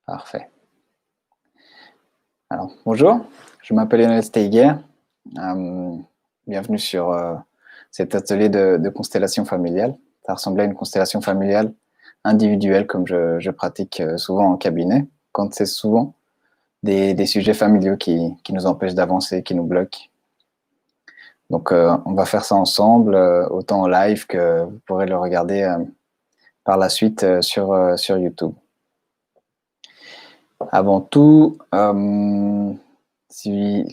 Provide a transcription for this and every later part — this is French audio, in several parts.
Parfait. Alors, bonjour, je m'appelle Lionel Steiger. Bienvenue sur cet atelier de constellation familiale. Ça ressemblait à une constellation familiale individuelle, comme je pratique souvent en cabinet, quand c'est souvent des sujets familiaux qui nous empêchent d'avancer, qui nous bloquent. Donc, on va faire ça ensemble, autant en live que vous pourrez le regarder par la suite sur YouTube. Avant tout, c'est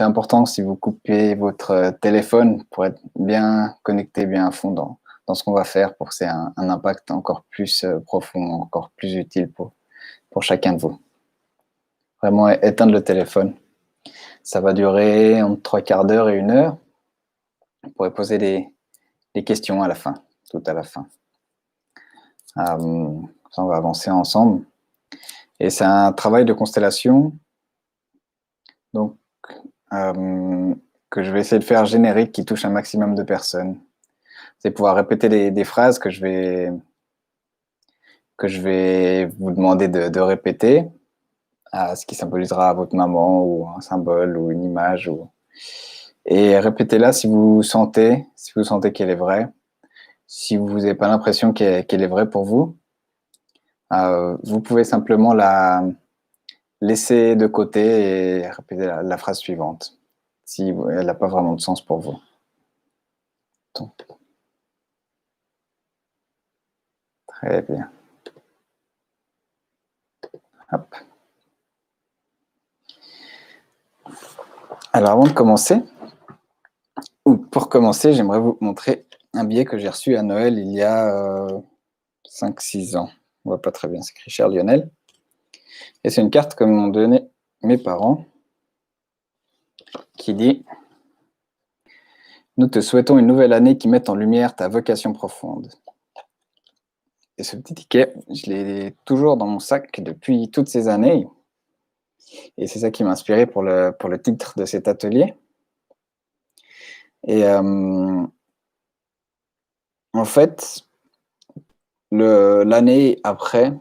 important si vous coupez votre téléphone pour être bien connecté, bien à fond dans ce qu'on va faire pour que c'est un impact encore plus profond, encore plus utile pour chacun de vous. Vraiment éteindre le téléphone. Ça va durer entre 3/4 d'heure et 1 heure. Vous pourrez poser des questions à la fin, tout à la fin. Ça, on va avancer ensemble. Et c'est un travail de constellation, donc que je vais essayer de faire générique, qui touche un maximum de personnes. C'est pouvoir répéter des phrases que je vais vous demander de répéter, ce qui symbolisera votre maman ou un symbole ou une image. Et répétez-la si vous sentez qu'elle est vraie. Si vous n'avez pas l'impression qu'elle est vraie pour vous, vous pouvez simplement la laisser de côté et répéter la phrase suivante, si elle n'a pas vraiment de sens pour vous. Donc, très bien. Hop. Alors, avant de commencer, ou pour commencer, j'aimerais vous montrer un billet que j'ai reçu à Noël il y a 5-6 ans. On voit pas très bien, c'est écrit Cher Lionel. Et c'est une carte que m'ont donnée mes parents qui dit « Nous te souhaitons une nouvelle année qui mette en lumière ta vocation profonde. » Et ce petit ticket, je l'ai toujours dans mon sac depuis toutes ces années. Et c'est ça qui m'a inspiré pour le titre de cet atelier. Et en fait, l'année après,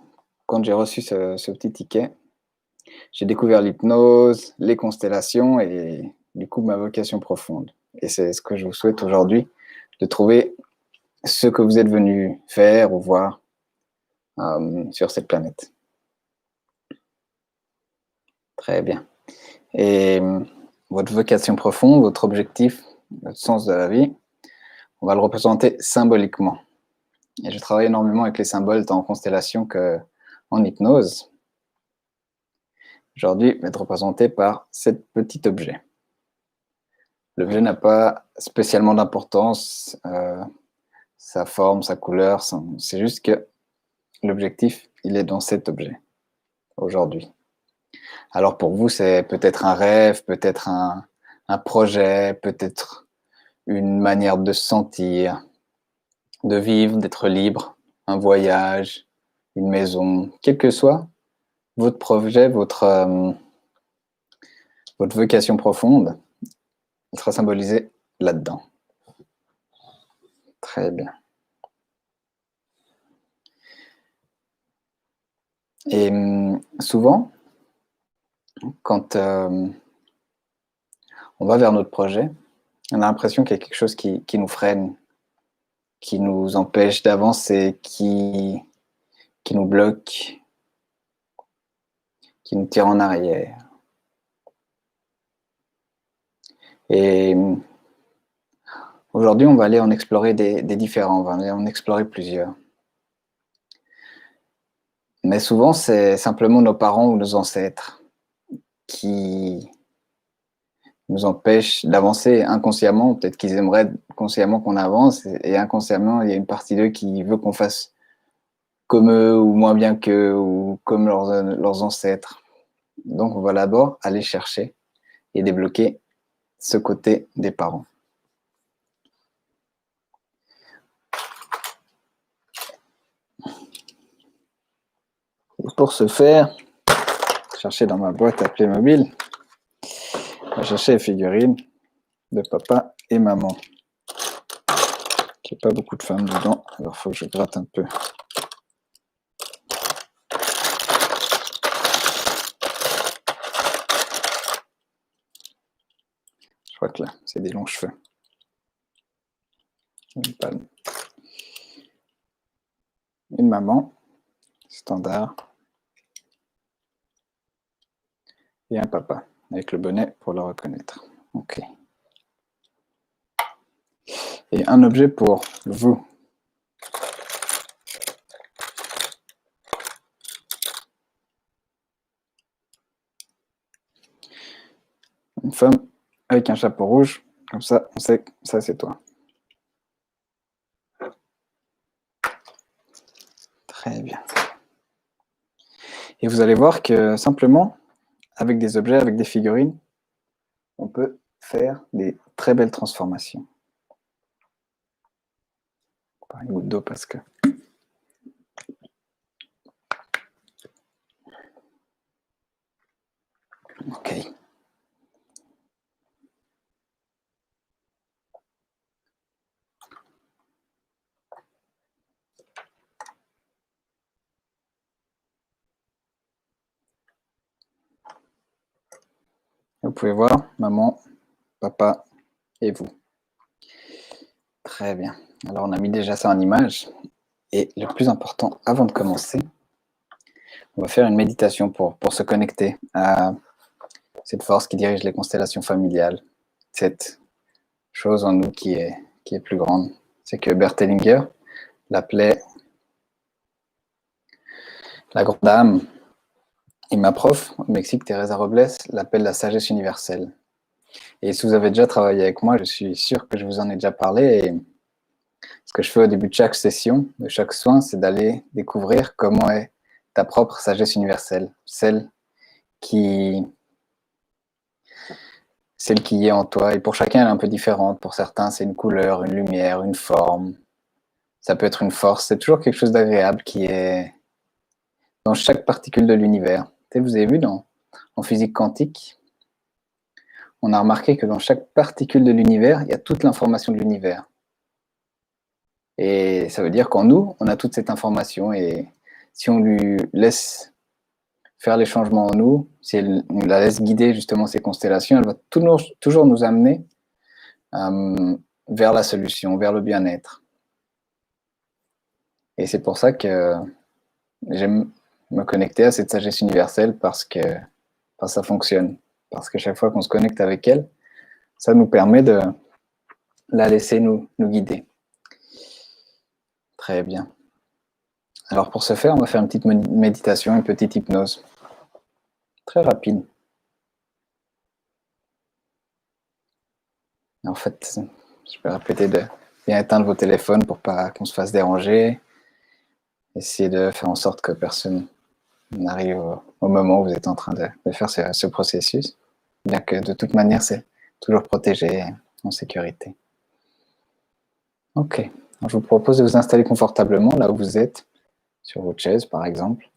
quand j'ai reçu ce petit ticket, j'ai découvert l'hypnose, les constellations et du coup ma vocation profonde. Et c'est ce que je vous souhaite aujourd'hui, de trouver ce que vous êtes venu faire ou voir sur cette planète. Très bien. Et votre vocation profonde, votre objectif, votre sens de la vie, on va le représenter symboliquement. Et je travaille énormément avec les symboles, tant en constellation qu'en hypnose. Aujourd'hui, il va être représenté par cet petit objet. L'objet n'a pas spécialement d'importance, sa forme, sa couleur, c'est juste que l'objectif, il est dans cet objet, aujourd'hui. Alors pour vous, c'est peut-être un rêve, peut-être un projet, peut-être une manière de se sentir, de vivre, d'être libre, un voyage, une maison, quel que soit votre projet, votre vocation profonde, il sera symbolisé là-dedans. Très bien. Et souvent, quand on va vers notre projet, on a l'impression qu'il y a quelque chose qui nous freine, qui nous empêche d'avancer, qui nous bloque, qui nous tire en arrière. Et aujourd'hui, on va aller en explorer des différents, on va aller en explorer plusieurs. Mais souvent, c'est simplement nos parents ou nos ancêtres qui nous empêchent d'avancer inconsciemment. Peut-être qu'ils aimeraient consciemment qu'on avance, et inconsciemment, il y a une partie d'eux qui veut qu'on fasse comme eux, ou moins bien qu'eux, ou comme leurs ancêtres. Donc, on va d'abord aller chercher et débloquer ce côté des parents. Et pour ce faire, chercher dans ma boîte à Playmobil, je vais chercher les figurines de papa et maman. Il n'y a pas beaucoup de femmes dedans, alors il faut que je gratte un peu. crois que là, c'est des longs cheveux. Une palme. Une maman, standard. Et un papa, avec le bonnet pour le reconnaître. Ok. Et un objet pour vous. Une femme avec un chapeau rouge, comme ça, on sait que ça, c'est toi. Très bien. Et vous allez voir que simplement, avec des objets, avec des figurines, on peut faire des très belles transformations. Pas une goutte d'eau parce que... Ok. Vous pouvez voir, maman, papa et vous. Très bien. Alors, on a mis déjà ça en image. Et le plus important, avant de commencer, on va faire une méditation pour se connecter à cette force qui dirige les constellations familiales, cette chose en nous qui est plus grande. C'est que Bert Hellinger l'appelait la grande âme. Et ma prof au Mexique, Teresa Robles, l'appelle la sagesse universelle. Et si vous avez déjà travaillé avec moi, je suis sûr que je vous en ai déjà parlé. Et ce que je fais au début de chaque session, de chaque soin, c'est d'aller découvrir comment est ta propre sagesse universelle, qui, celle qui est en toi. Et pour chacun, elle est un peu différente. Pour certains, c'est une couleur, une lumière, une forme. Ça peut être une force. C'est toujours quelque chose d'agréable qui est dans chaque particule de l'univers. Vous avez vu en physique quantique, on a remarqué que dans chaque particule de l'univers, il y a toute l'information de l'univers. Et ça veut dire qu'en nous, on a toute cette information. Et si on lui laisse faire les changements en nous, si on la laisse guider justement ces constellations, elle va toujours nous amener vers la solution, vers le bien-être. Et c'est pour ça que j'aime me connecter à cette sagesse universelle parce que ça fonctionne. Parce que chaque fois qu'on se connecte avec elle, ça nous permet de la laisser nous guider. Très bien. Alors pour ce faire, on va faire une petite méditation, une petite hypnose. Très rapide. En fait, je vais répéter de bien éteindre vos téléphones pour pas qu'on se fasse déranger. Essayez de faire en sorte que personne n'arrive au moment où vous êtes en train de faire ce processus. Bien que de toute manière, c'est toujours protégé, en sécurité. Ok. Alors, je vous propose de vous installer confortablement là où vous êtes, sur votre chaise par exemple.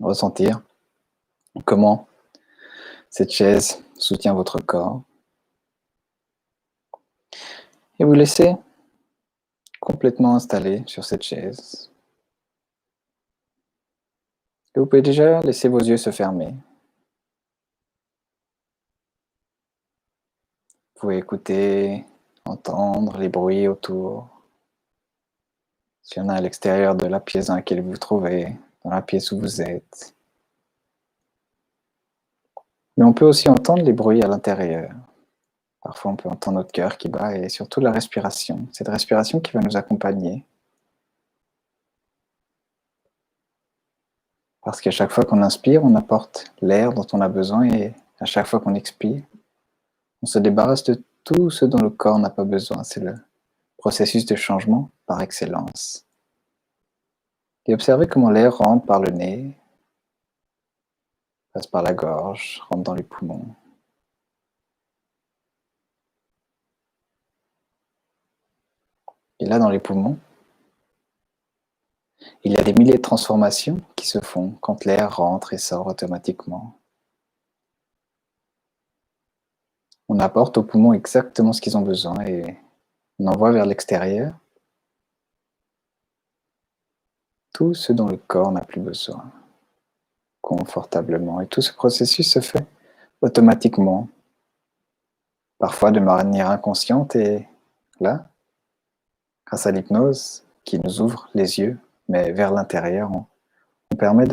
Ressentir comment cette chaise soutient votre corps. Et vous laissez complètement installé sur cette chaise. Et vous pouvez déjà laisser vos yeux se fermer. Vous pouvez écouter, entendre les bruits autour. S'il y en a à l'extérieur de la pièce dans laquelle vous vous trouvez, dans la pièce où vous êtes. Mais on peut aussi entendre les bruits à l'intérieur. Parfois, on peut entendre notre cœur qui bat et surtout la respiration. Cette respiration qui va nous accompagner. Parce qu'à chaque fois qu'on inspire, on apporte l'air dont on a besoin et à chaque fois qu'on expire, on se débarrasse de tout ce dont le corps n'a pas besoin. C'est le processus de changement par excellence. Et observez comment l'air rentre par le nez, passe par la gorge, rentre dans les poumons. Et là, dans les poumons, il y a des milliers de transformations qui se font quand l'air rentre et sort automatiquement. On apporte aux poumons exactement ce qu'ils ont besoin et on envoie vers l'extérieur tout ce dont le corps n'a plus besoin, confortablement. Et tout ce processus se fait automatiquement, parfois de manière inconsciente, et là, grâce à l'hypnose qui nous ouvre les yeux, mais vers l'intérieur, on permet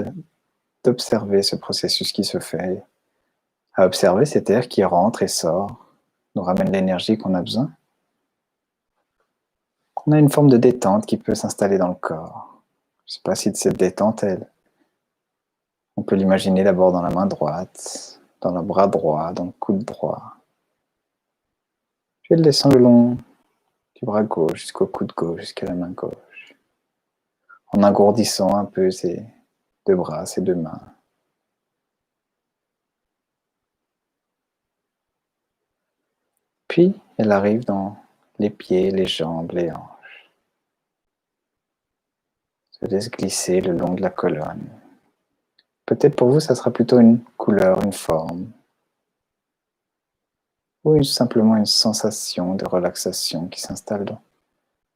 d'observer ce processus qui se fait, à observer cet air qui rentre et sort, nous ramène l'énergie qu'on a besoin. On a une forme de détente qui peut s'installer dans le corps. Je ne sais pas si cette détente, on peut l'imaginer d'abord dans la main droite, dans le bras droit, dans le coude droit. Puis elle descend le long du bras gauche jusqu'au coude gauche, jusqu'à la main gauche, en engourdissant un peu ces deux bras, ces deux mains. Puis elle arrive dans les pieds, les jambes, les hanches. Se laisse glisser le long de la colonne. Peut-être pour vous, ça sera plutôt une couleur, une forme, ou simplement une sensation de relaxation qui s'installe dans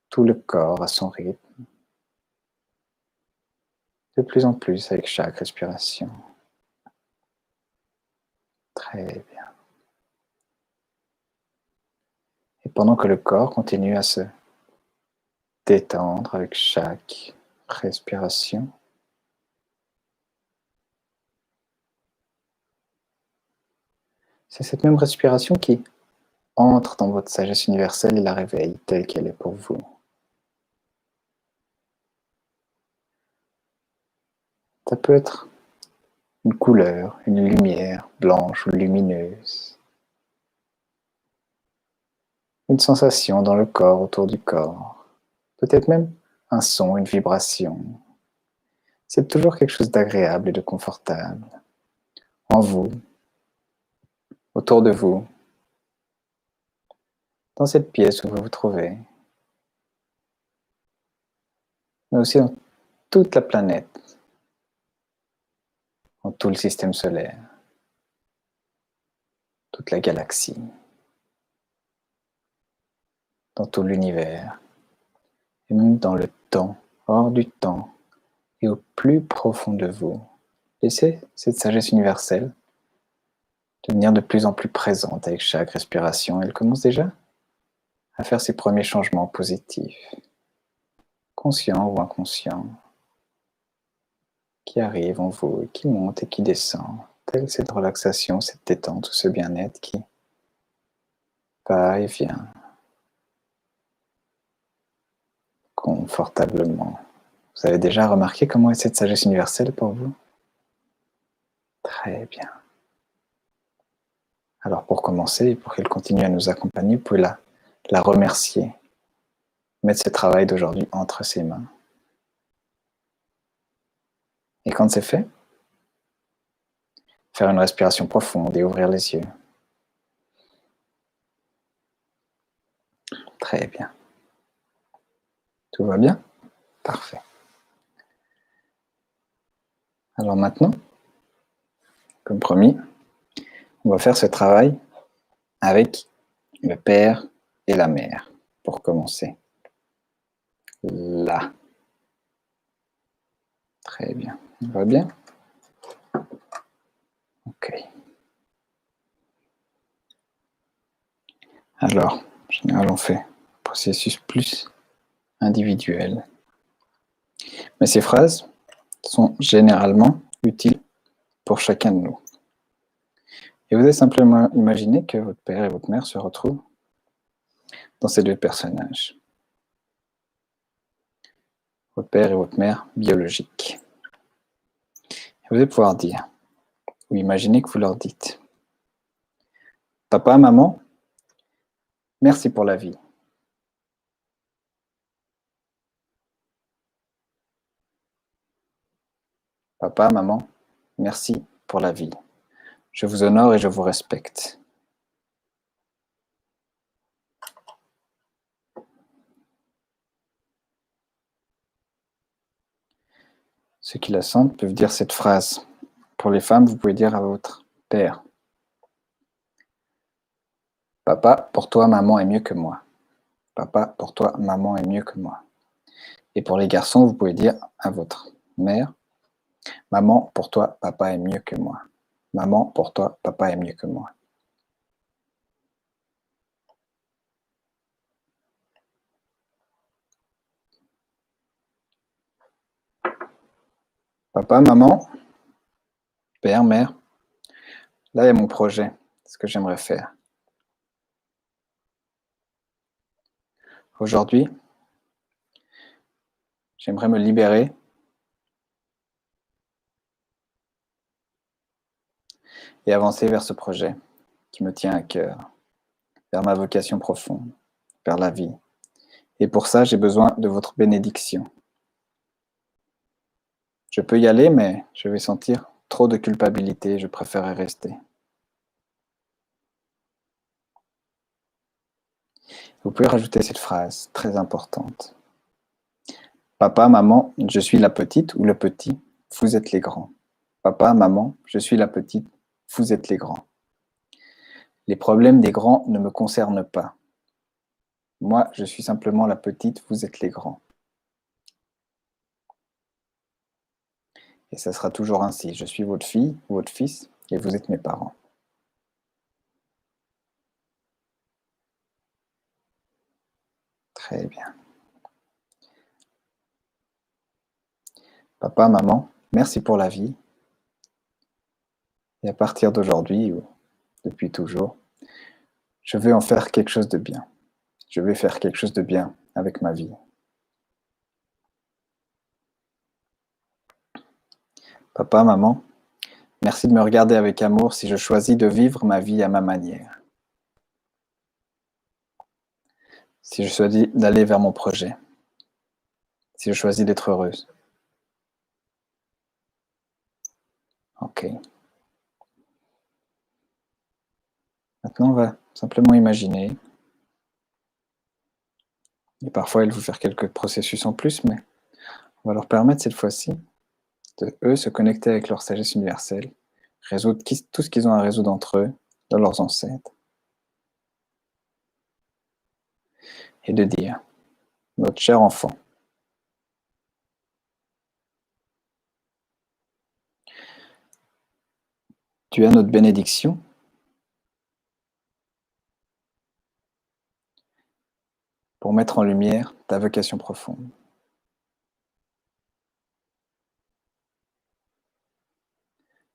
tout le corps à son rythme, de plus en plus avec chaque respiration. Très bien. Et pendant que le corps continue à se détendre avec chaque respiration, c'est cette même respiration qui entre dans votre sagesse universelle et la réveille telle qu'elle est pour vous. Ça peut être une couleur, une lumière blanche ou lumineuse, une sensation dans le corps, autour du corps, peut-être même un son, une vibration. C'est toujours quelque chose d'agréable et de confortable en vous, autour de vous, dans cette pièce où vous vous trouvez, mais aussi dans toute la planète, dans tout le système solaire, toute la galaxie, dans tout l'univers, et même dans le temps, hors du temps, et au plus profond de vous. Laissez cette sagesse universelle devenir de plus en plus présente avec chaque respiration. Elle commence déjà à faire ses premiers changements positifs, conscients ou inconscients, qui arrivent en vous et qui montent et qui descendent, telle cette relaxation, cette détente ou ce bien-être qui va et vient confortablement. Vous avez déjà remarqué comment est cette sagesse universelle pour vous? Très bien. Alors pour commencer, pour qu'elle continue à nous accompagner, vous pouvez la remercier, mettre ce travail d'aujourd'hui entre ses mains. Et quand c'est fait, faire une respiration profonde et ouvrir les yeux. Très bien. Tout va bien? Parfait. Alors maintenant, comme promis, on va faire ce travail avec le père et la mère, pour commencer. Là. Très bien. Ça va bien? Ok. Alors, en général, on fait un processus plus individuel. Mais ces phrases sont généralement utiles pour chacun de nous. Et vous avez simplement imaginé que votre père et votre mère se retrouvent dans ces deux personnages. Votre père et votre mère biologiques. Et vous allez pouvoir dire, ou imaginer que vous leur dites, papa, maman, merci pour la vie. Papa, maman, merci pour la vie. Je vous honore et je vous respecte. Ceux qui la sentent peuvent dire cette phrase. Pour les femmes, vous pouvez dire à votre père, papa, pour toi, maman est mieux que moi. Papa, pour toi, maman est mieux que moi. Et pour les garçons, vous pouvez dire à votre mère, maman, pour toi, papa est mieux que moi. Maman, pour toi, papa est mieux que moi. Papa, maman, père, mère, là il y a mon projet, ce que j'aimerais faire. Aujourd'hui, j'aimerais me libérer et avancer vers ce projet qui me tient à cœur, vers ma vocation profonde, vers la vie. Et pour ça, j'ai besoin de votre bénédiction. Je peux y aller, mais je vais sentir trop de culpabilité, je préférerais rester. Vous pouvez rajouter cette phrase très importante. Papa, maman, je suis la petite ou le petit, vous êtes les grands. Papa, maman, je suis la petite, vous êtes les grands. Les problèmes des grands ne me concernent pas. Moi, je suis simplement la petite, vous êtes les grands. Et ça sera toujours ainsi. Je suis votre fille, votre fils, et vous êtes mes parents. Très bien. Papa, maman, merci pour la vie. Et à partir d'aujourd'hui, ou depuis toujours, je vais en faire quelque chose de bien. Je vais faire quelque chose de bien avec ma vie. Papa, maman, merci de me regarder avec amour si je choisis de vivre ma vie à ma manière. Si je choisis d'aller vers mon projet. Si je choisis d'être heureuse. Ok. Maintenant, on va simplement imaginer. Et parfois, il faut faire quelques processus en plus, mais on va leur permettre cette fois-ci de, eux, se connecter avec leur sagesse universelle, résoudre tout ce qu'ils ont à résoudre entre eux, dans leurs ancêtres, et de dire, notre cher enfant, tu as notre bénédiction pour mettre en lumière ta vocation profonde.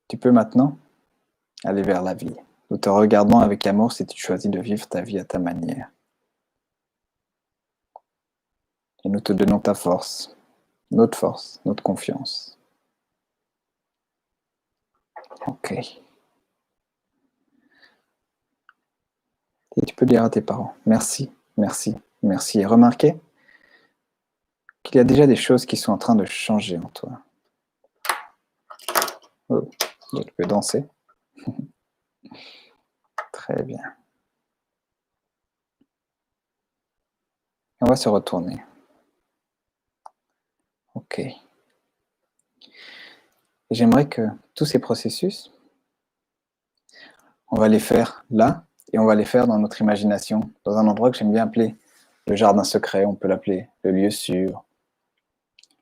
Tu peux maintenant aller vers la vie. Nous te regardons avec amour si tu choisis de vivre ta vie à ta manière. Et nous te donnons ta force, notre confiance. Ok. Et tu peux dire à tes parents, merci, merci, merci. Et remarquez qu'il y a déjà des choses qui sont en train de changer en toi. Oh, tu peux danser. Très bien. On va se retourner. Ok. J'aimerais que tous ces processus, on va les faire là et on va les faire dans notre imagination, dans un endroit que j'aime bien appeler le jardin secret, on peut l'appeler le lieu sûr,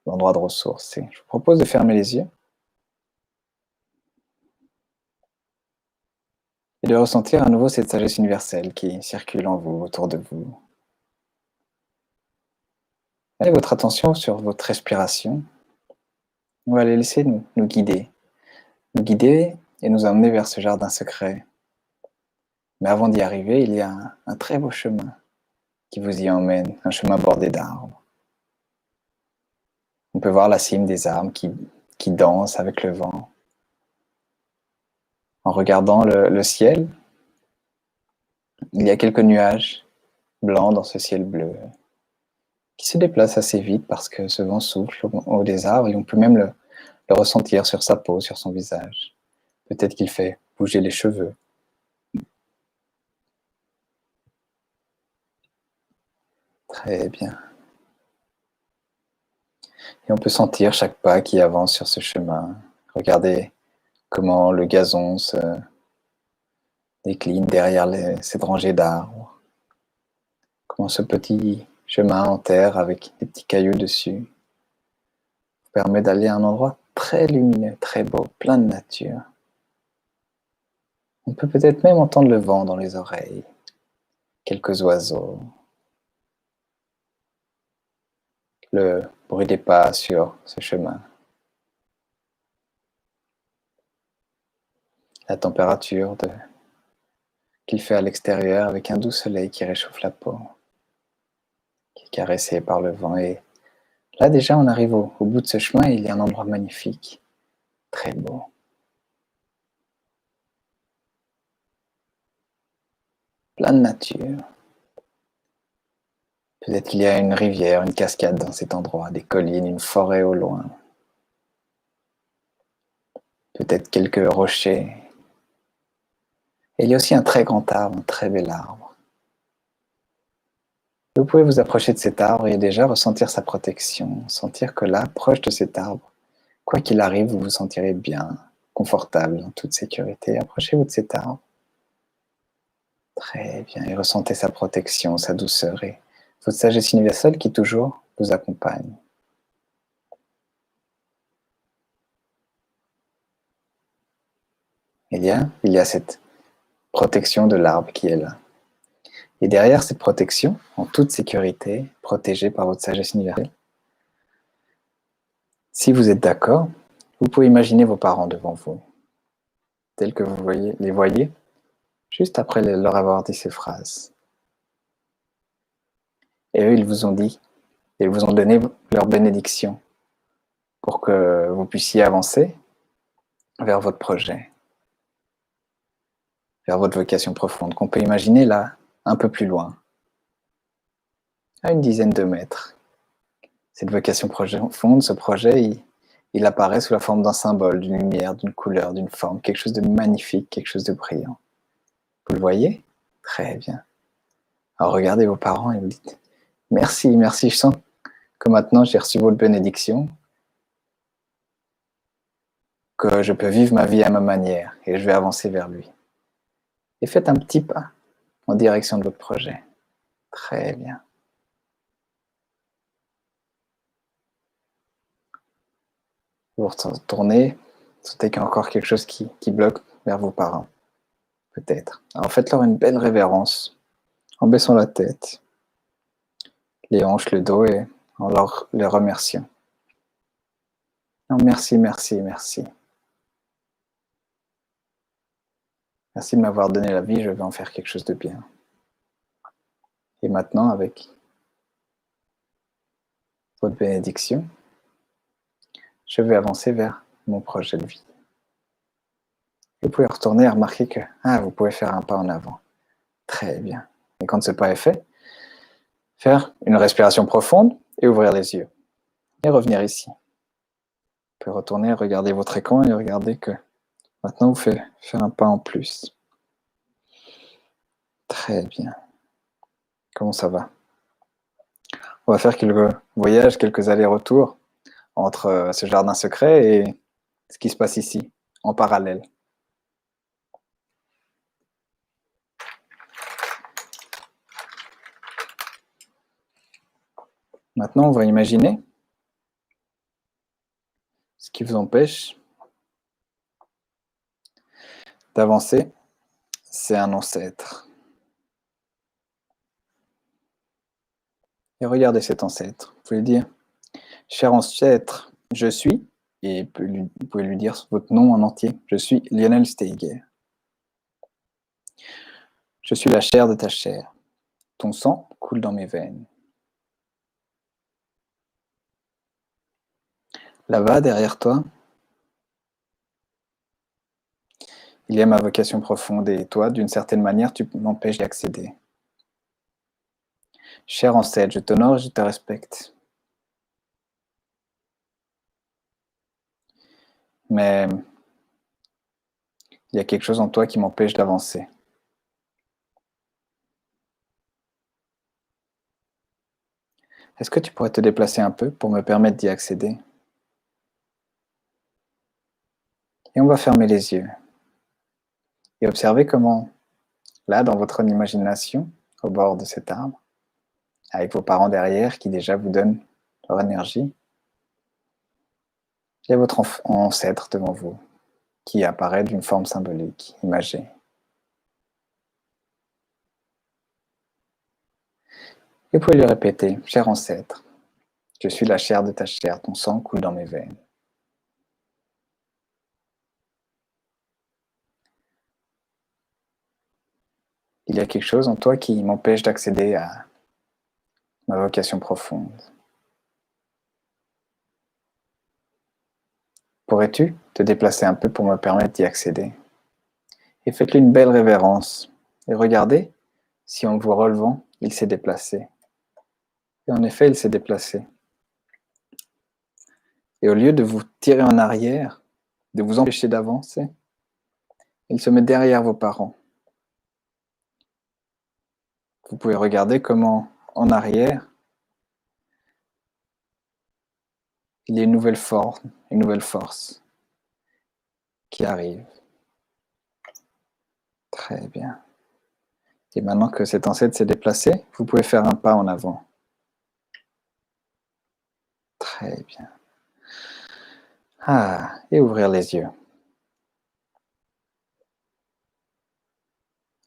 l'endroit de ressources. Et je vous propose de fermer les yeux et de ressentir à nouveau cette sagesse universelle qui circule en vous, autour de vous. Allez votre attention sur votre respiration. On va les laisser nous guider et nous emmener vers ce jardin secret. Mais avant d'y arriver, il y a un très beau chemin qui vous y emmène, un chemin bordé d'arbres. On peut voir la cime des arbres qui dansent avec le vent. En regardant le ciel, il y a quelques nuages blancs dans ce ciel bleu qui se déplacent assez vite parce que ce vent souffle au haut des arbres et on peut même le ressentir sur sa peau, sur son visage. Peut-être qu'il fait bouger les cheveux. Très bien. Et on peut sentir chaque pas qui avance sur ce chemin. Regardez comment le gazon se décline derrière cette rangée d'arbres. Comment ce petit chemin en terre avec des petits cailloux dessus permet d'aller à un endroit très lumineux, très beau, plein de nature. On peut peut-être même entendre le vent dans les oreilles, quelques oiseaux, le bruit des pas sur ce chemin. la température qu'il fait à l'extérieur avec un doux soleil qui réchauffe la peau, qui est caressé par le vent. Et là déjà on arrive au bout de ce chemin et il y a un endroit magnifique, très beau. Plein de nature. Peut-être qu'il y a une rivière, une cascade dans cet endroit, des collines, une forêt au loin. Peut-être quelques rochers. Et il y a aussi un très grand arbre, un très bel arbre. Vous pouvez vous approcher de cet arbre et déjà ressentir sa protection, sentir que là, proche de cet arbre, quoi qu'il arrive, vous vous sentirez bien, confortable, en toute sécurité. Approchez-vous de cet arbre. Très bien. Et ressentez sa protection, sa douceur et votre sagesse universelle qui toujours vous accompagne. Il y a cette protection de l'arbre qui est là. Et derrière cette protection, en toute sécurité, protégée par votre sagesse universelle, si vous êtes d'accord, vous pouvez imaginer vos parents devant vous, tels que vous les voyez, juste après leur avoir dit ces phrases. Et eux, ils vous ont dit, ils vous ont donné leur bénédiction pour que vous puissiez avancer vers votre projet, vers votre vocation profonde, qu'on peut imaginer là, un peu plus loin, à une dizaine de mètres. Cette vocation profonde, ce projet, il apparaît sous la forme d'un symbole, d'une lumière, d'une couleur, d'une forme, quelque chose de magnifique, quelque chose de brillant. Vous le voyez? Très bien. Alors regardez vos parents et vous dites « Merci, merci, je sens que maintenant j'ai reçu votre bénédiction, que je peux vivre ma vie à ma manière et je vais avancer vers lui. » Et faites un petit pas en direction de votre projet. Très bien. Vous retournez, vous sentez qu'il y a encore quelque chose qui bloque vers vos parents. Peut-être. Alors faites-leur une belle révérence en baissant la tête, les hanches, le dos et en les remerciant. Non, merci, merci, merci. Merci de m'avoir donné la vie, je vais en faire quelque chose de bien. Et maintenant, avec votre bénédiction, je vais avancer vers mon projet de vie. Vous pouvez retourner et remarquer que vous pouvez faire un pas en avant. Très bien. Et quand ce pas est fait, faire une respiration profonde et ouvrir les yeux. Et revenir ici. Vous pouvez retourner, regarder votre écran et regarder que maintenant vous faites faire un pas en plus. Très bien. Comment ça va? On va faire quelques voyages, quelques allers-retours entre ce jardin secret et ce qui se passe ici, en parallèle. Maintenant, on va imaginer ce qui vous empêche d'avancer, c'est un ancêtre. Et regardez cet ancêtre. Vous pouvez dire, cher ancêtre, je suis, et vous pouvez lui dire votre nom en entier. Je suis Lionel Steiger. Je suis la chair de ta chair. Ton sang coule dans mes veines. Là-bas, derrière toi, il y a ma vocation profonde et toi, d'une certaine manière, tu m'empêches d'y accéder. Cher ancêtre, je t'honore et je te respecte. Mais il y a quelque chose en toi qui m'empêche d'avancer. Est-ce que tu pourrais te déplacer un peu pour me permettre d'y accéder? Et on va fermer les yeux. Et observer comment, là, dans votre imagination, au bord de cet arbre, avec vos parents derrière qui déjà vous donnent leur énergie, il y a votre ancêtre devant vous, qui apparaît d'une forme symbolique, imagée. Et vous pouvez lui répéter, cher ancêtre, je suis la chair de ta chair, ton sang coule dans mes veines. il y a quelque chose en toi qui m'empêche d'accéder à ma vocation profonde. Pourrais-tu te déplacer un peu pour me permettre d'y accéder? Et faites-lui une belle révérence. Et regardez si en vous relevant, il s'est déplacé. Et en effet, il s'est déplacé. Et au lieu de vous tirer en arrière, de vous empêcher d'avancer, il se met derrière vos parents. Vous pouvez regarder comment, en arrière, il y a une nouvelle force qui arrive. Très bien. Et maintenant que cet ancêtre s'est déplacé, vous pouvez faire un pas en avant. Très bien. Ah, et ouvrir les yeux.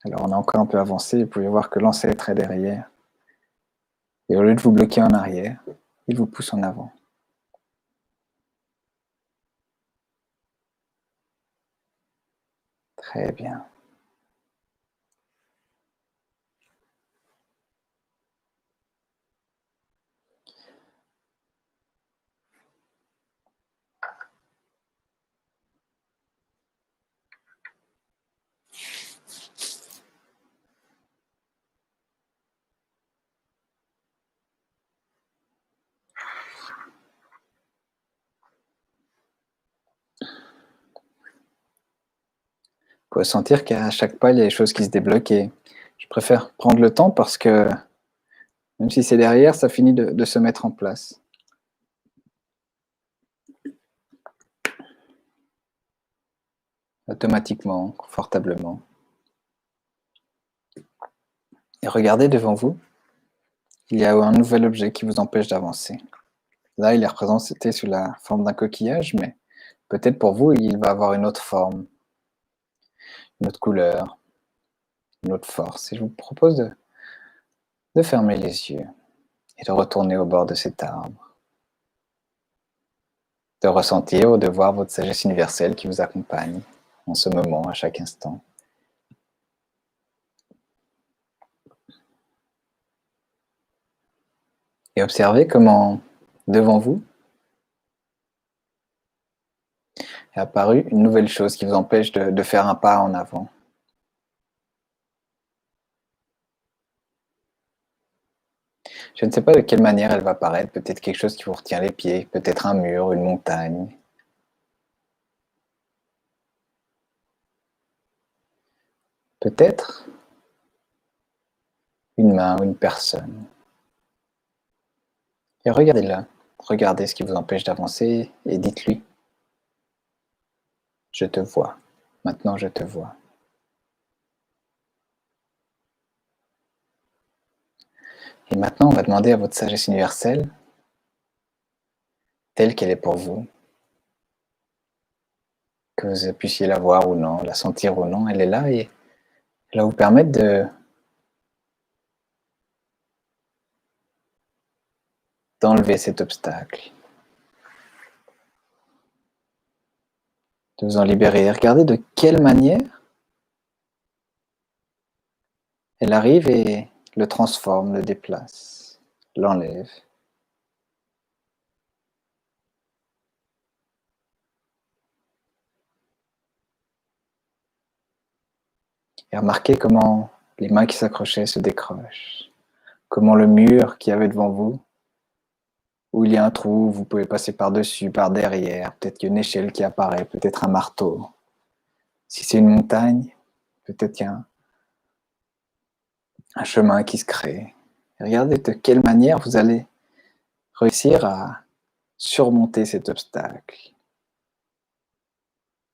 Alors on a encore un peu avancé, vous pouvez voir que l'ancêtre est derrière. Et au lieu de vous bloquer en arrière, il vous pousse en avant. Très bien. Vous pouvez sentir qu'à chaque pas, il y a des choses qui se débloquent et je préfère prendre le temps parce que même si c'est derrière, ça finit de se mettre en place. Automatiquement, confortablement. Et regardez devant vous, il y a un nouvel objet qui vous empêche d'avancer. Là, il est représenté sous la forme d'un coquillage, mais peut-être pour vous, il va avoir une autre forme, une autre couleur, une autre force. Et je vous propose de fermer les yeux et de retourner au bord de cet arbre, de ressentir ou de voir votre sagesse universelle qui vous accompagne en ce moment, à chaque instant. Et observez comment, devant vous, est apparue une nouvelle chose qui vous empêche de faire un pas en avant. Je ne sais pas de quelle manière elle va apparaître, peut-être quelque chose qui vous retient les pieds, peut-être un mur, une montagne. Peut-être une main ou une personne. Et regardez-la, regardez ce qui vous empêche d'avancer et dites-lui, je te vois, maintenant je te vois. Et maintenant, on va demander à votre sagesse universelle, telle qu'elle est pour vous, que vous puissiez la voir ou non, la sentir ou non, elle est là et elle va vous permettre d'enlever cet obstacle, de vous en libérer. Et regardez de quelle manière elle arrive et le transforme, le déplace, l'enlève. Et remarquez comment les mains qui s'accrochaient se décrochent, comment le mur qu'il y avait devant vous, où il y a un trou, vous pouvez passer par-dessus, par derrière, peut-être qu'il y a une échelle qui apparaît, peut-être un marteau. Si c'est une montagne, peut-être qu'il y a un chemin qui se crée. Et regardez de quelle manière vous allez réussir à surmonter cet obstacle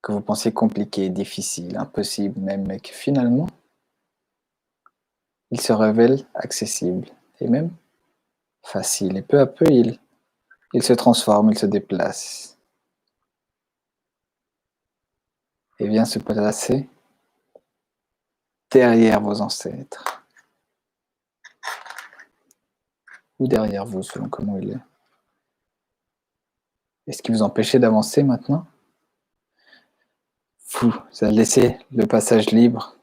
que vous pensiez compliqué, difficile, impossible même, mais que finalement, il se révèle accessible et même facile. Et peu à peu, il se transforme, il se déplace et vient se placer derrière vos ancêtres ou derrière vous, selon comment il est. Et ce qui vous empêchait d'avancer maintenant, vous allez laisser le passage libre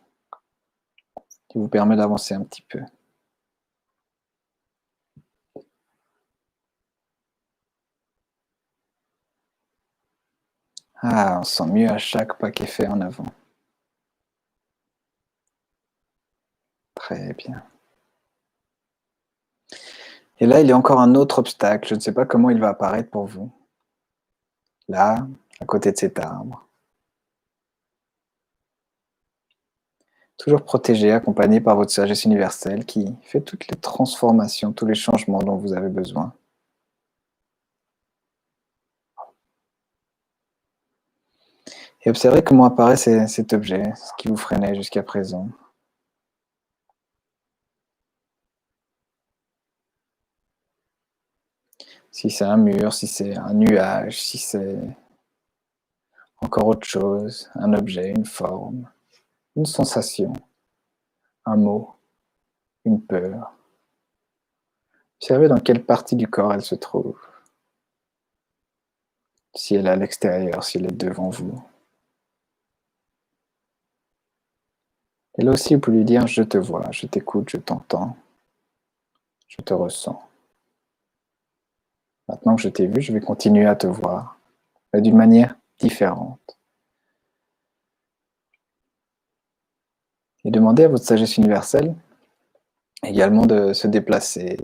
qui vous permet d'avancer un petit peu. Ah, on se sent mieux à chaque pas qui est fait en avant. Très bien. Et là, il y a encore un autre obstacle. Je ne sais pas comment il va apparaître pour vous. Là, à côté de cet arbre. Toujours protégé, accompagné par votre sagesse universelle qui fait toutes les transformations, tous les changements dont vous avez besoin. Et observez comment apparaît cet objet, ce qui vous freinait jusqu'à présent. Si c'est un mur, si c'est un nuage, si c'est encore autre chose, un objet, une forme, une sensation, un mot, une peur. Observez dans quelle partie du corps elle se trouve. Si elle est à l'extérieur, si elle est devant vous. Et là aussi, vous pouvez lui dire « Je te vois, je t'écoute, je t'entends, je te ressens. Maintenant que je t'ai vu, je vais continuer à te voir, mais d'une manière différente. » Et demandez à votre sagesse universelle également de se déplacer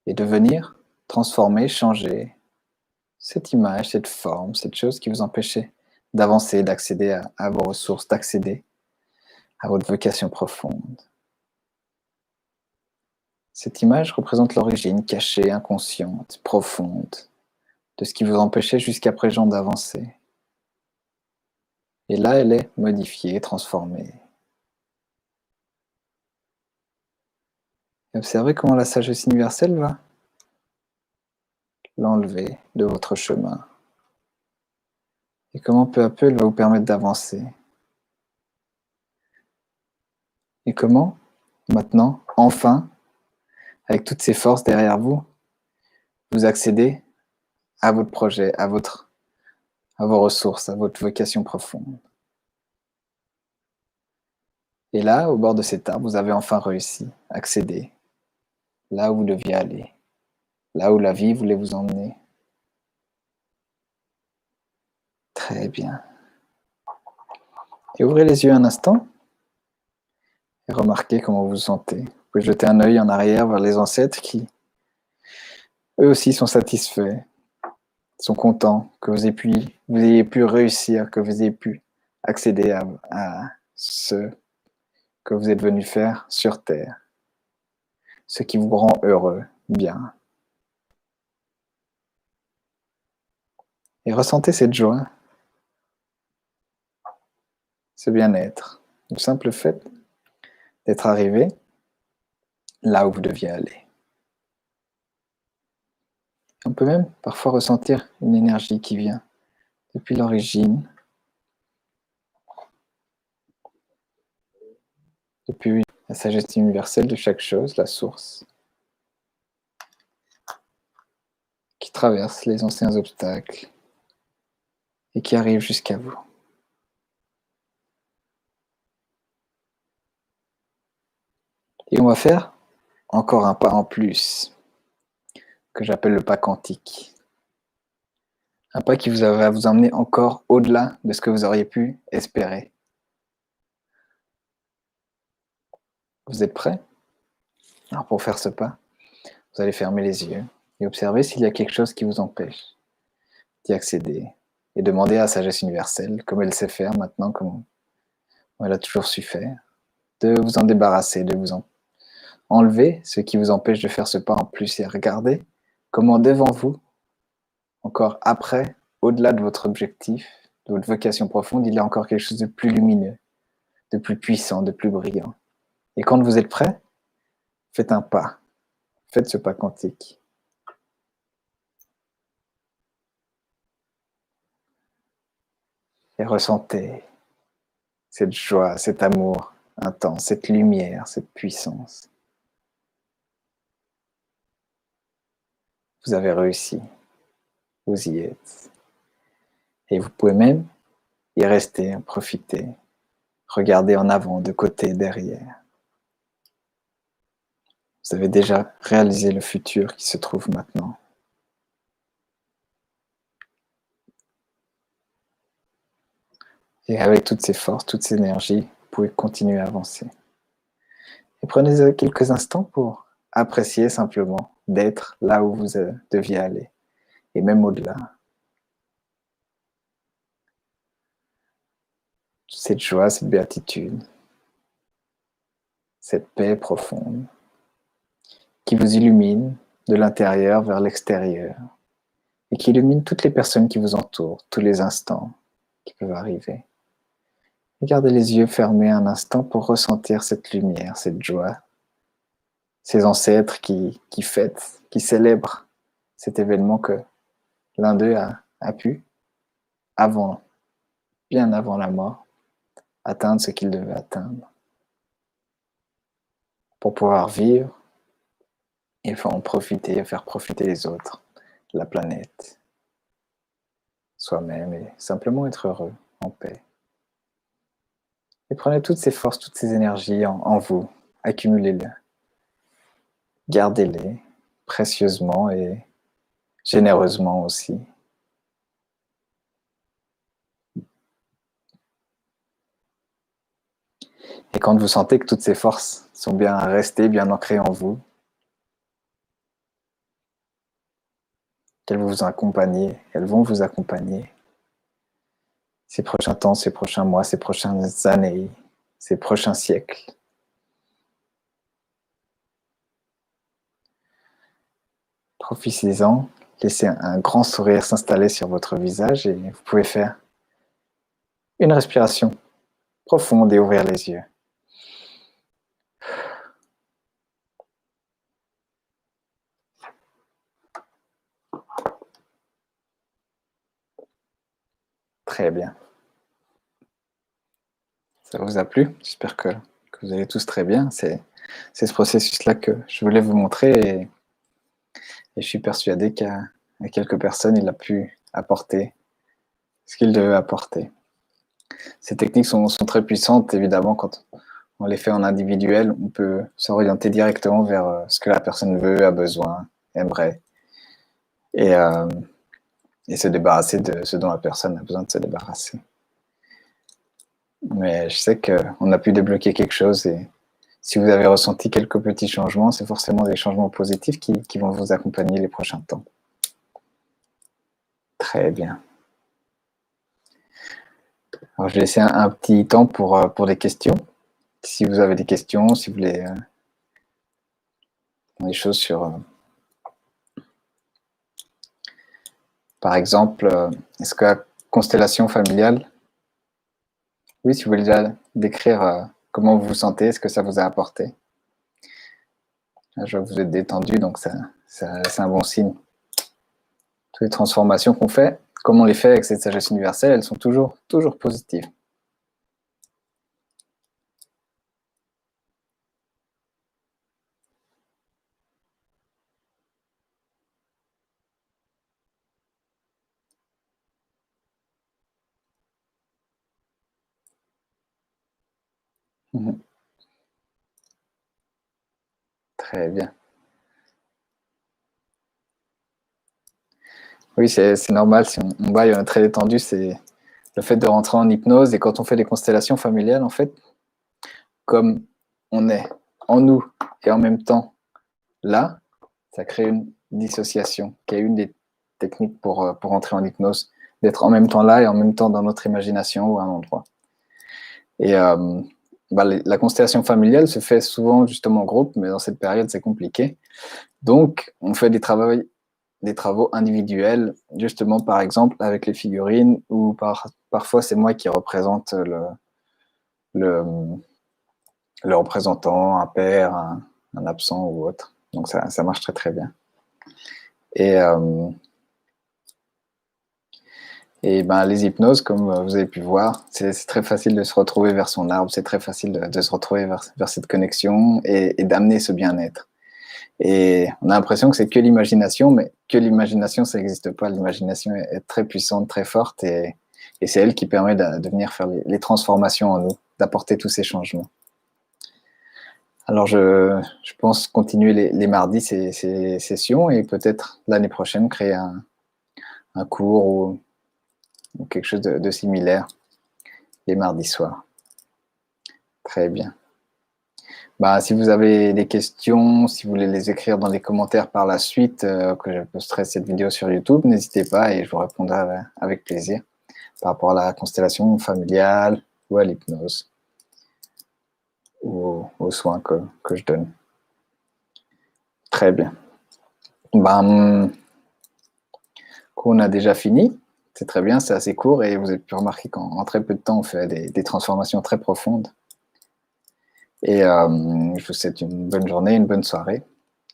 et de venir transformer, changer cette image, cette forme, cette chose qui vous empêchait d'avancer, d'accéder à vos ressources, d'accéder à votre vocation profonde. Cette image représente l'origine cachée, inconsciente, profonde, de ce qui vous empêchait jusqu'à présent d'avancer. Et là, elle est modifiée, transformée. Et observez comment la sagesse universelle va l'enlever de votre chemin. Et comment peu à peu elle va vous permettre d'avancer. Et comment, maintenant, enfin, avec toutes ces forces derrière vous, vous accédez à votre projet, à vos ressources, à votre vocation profonde. Et là, au bord de cet arbre, vous avez enfin réussi à accéder là où vous deviez aller, là où la vie voulait vous emmener. Très bien. Et ouvrez les yeux un instant et remarquez comment vous vous sentez. Vous pouvez jeter un œil en arrière vers les ancêtres qui, eux aussi, sont satisfaits, sont contents que vous ayez pu réussir, que vous ayez pu accéder à ce que vous êtes venu faire sur Terre, ce qui vous rend heureux, bien. Et ressentez cette joie, ce bien-être, le simple fait d'être arrivé là où vous deviez aller. On peut même parfois ressentir une énergie qui vient depuis l'origine, depuis la sagesse universelle de chaque chose, la source, qui traverse les anciens obstacles et qui arrive jusqu'à vous. Et on va faire encore un pas en plus, que j'appelle le pas quantique. Un pas qui va vous emmener encore au-delà de ce que vous auriez pu espérer. Vous êtes prêts? Alors pour faire ce pas, vous allez fermer les yeux et observer s'il y a quelque chose qui vous empêche d'y accéder et demander à la sagesse universelle, comme elle sait faire maintenant, comme elle a toujours su faire, de vous en débarrasser, de vous en enlever ce qui vous empêche de faire ce pas en plus et regardez comment devant vous, encore après, au-delà de votre objectif, de votre vocation profonde, il y a encore quelque chose de plus lumineux, de plus puissant, de plus brillant. Et quand vous êtes prêt, faites un pas, faites ce pas quantique. Et ressentez cette joie, cet amour intense, cette lumière, cette puissance. Vous avez réussi, vous y êtes. Et vous pouvez même y rester, en profiter, Regardez en avant, de côté, derrière. Vous avez déjà réalisé le futur qui se trouve maintenant. Et avec toutes ces forces, toutes ces énergies, vous pouvez continuer à avancer. Et prenez quelques instants pour apprécier simplement d'être là où vous deviez aller, et même au-delà. Cette joie, cette béatitude, cette paix profonde qui vous illumine de l'intérieur vers l'extérieur et qui illumine toutes les personnes qui vous entourent, tous les instants qui peuvent arriver. Et gardez les yeux fermés un instant pour ressentir cette lumière, cette joie, ces ancêtres qui fêtent, qui célèbrent cet événement que l'un d'eux a pu, bien avant la mort, atteindre ce qu'il devait atteindre pour pouvoir vivre et en profiter, faire profiter les autres, la planète, soi-même et simplement être heureux, en paix. Et prenez toutes ces forces, toutes ces énergies en vous, accumulez-les, gardez-les précieusement et généreusement aussi. Et quand vous sentez que toutes ces forces sont bien restées, bien ancrées en vous, qu'elles vont vous accompagner ces prochains temps, ces prochains mois, ces prochaines années, ces prochains siècles. Profitez-en, laissez un grand sourire s'installer sur votre visage et vous pouvez faire une respiration profonde et ouvrir les yeux. Très bien. Ça vous a plu? J'espère que vous allez tous très bien. C'est ce processus-là que je voulais vous montrer et je suis persuadé qu'à quelques personnes, il a pu apporter ce qu'il devait apporter. Ces techniques sont très puissantes, évidemment, quand on les fait en individuel, on peut s'orienter directement vers ce que la personne veut, a besoin, aimerait, et se débarrasser de ce dont la personne a besoin de se débarrasser. Mais je sais qu'on a pu débloquer quelque chose et si vous avez ressenti quelques petits changements, c'est forcément des changements positifs qui vont vous accompagner les prochains temps. Très bien. Alors, je vais laisser un petit temps pour des questions. Si vous avez des questions, si vous voulez des choses sur... par exemple, est-ce que la constellation familiale... Oui, si vous voulez déjà décrire comment vous vous sentez, est-ce que ça vous a apporté? Là, je vois que vous êtes détendu, donc c'est un bon signe. Toutes les transformations qu'on fait, comme on les fait avec cette sagesse universelle, elles sont toujours positives. Très bien. Oui, c'est normal, si on va et on est très détendu, c'est le fait de rentrer en hypnose. Et quand on fait des constellations familiales, en fait, comme on est en nous et en même temps là, ça crée une dissociation, qui est une des techniques pour entrer en hypnose, d'être en même temps là et en même temps dans notre imagination ou à un endroit. Et la constellation familiale se fait souvent justement en groupe, mais dans cette période, c'est compliqué. Donc, on fait des travaux individuels, justement, par exemple, avec les figurines, ou parfois, c'est moi qui représente le représentant, un père, un absent ou autre. Donc, ça marche très, très bien. Et les hypnoses, comme vous avez pu voir, c'est très facile de se retrouver vers son arbre, c'est très facile de se retrouver vers cette connexion et d'amener ce bien-être. Et on a l'impression que c'est que l'imagination, mais que l'imagination, ça n'existe pas. L'imagination est très puissante, très forte, et Et c'est elle qui permet de venir faire les transformations en nous, d'apporter tous ces changements. Alors, je pense continuer les mardis, ces sessions, et peut-être l'année prochaine créer un cours ou quelque chose de similaire les mardis soirs. Très bien. Bah, si vous avez des questions, si vous voulez les écrire dans les commentaires par la suite, que je posterai cette vidéo sur YouTube, n'hésitez pas et je vous répondrai avec plaisir par rapport à la constellation familiale ou à l'hypnose ou aux soins que je donne. Très bien. Ben, on a déjà fini. C'est très bien, c'est assez court et vous avez pu remarquer qu'en très peu de temps, on fait des transformations très profondes. Et je vous souhaite une bonne journée, une bonne soirée.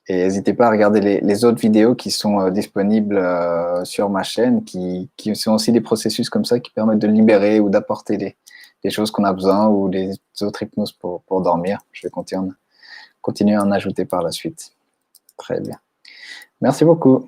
Et n'hésitez pas à regarder les autres vidéos qui sont disponibles sur ma chaîne, qui sont aussi des processus comme ça qui permettent de libérer ou d'apporter des choses qu'on a besoin ou des autres hypnoses pour dormir. Je vais continuer à en ajouter par la suite. Très bien. Merci beaucoup.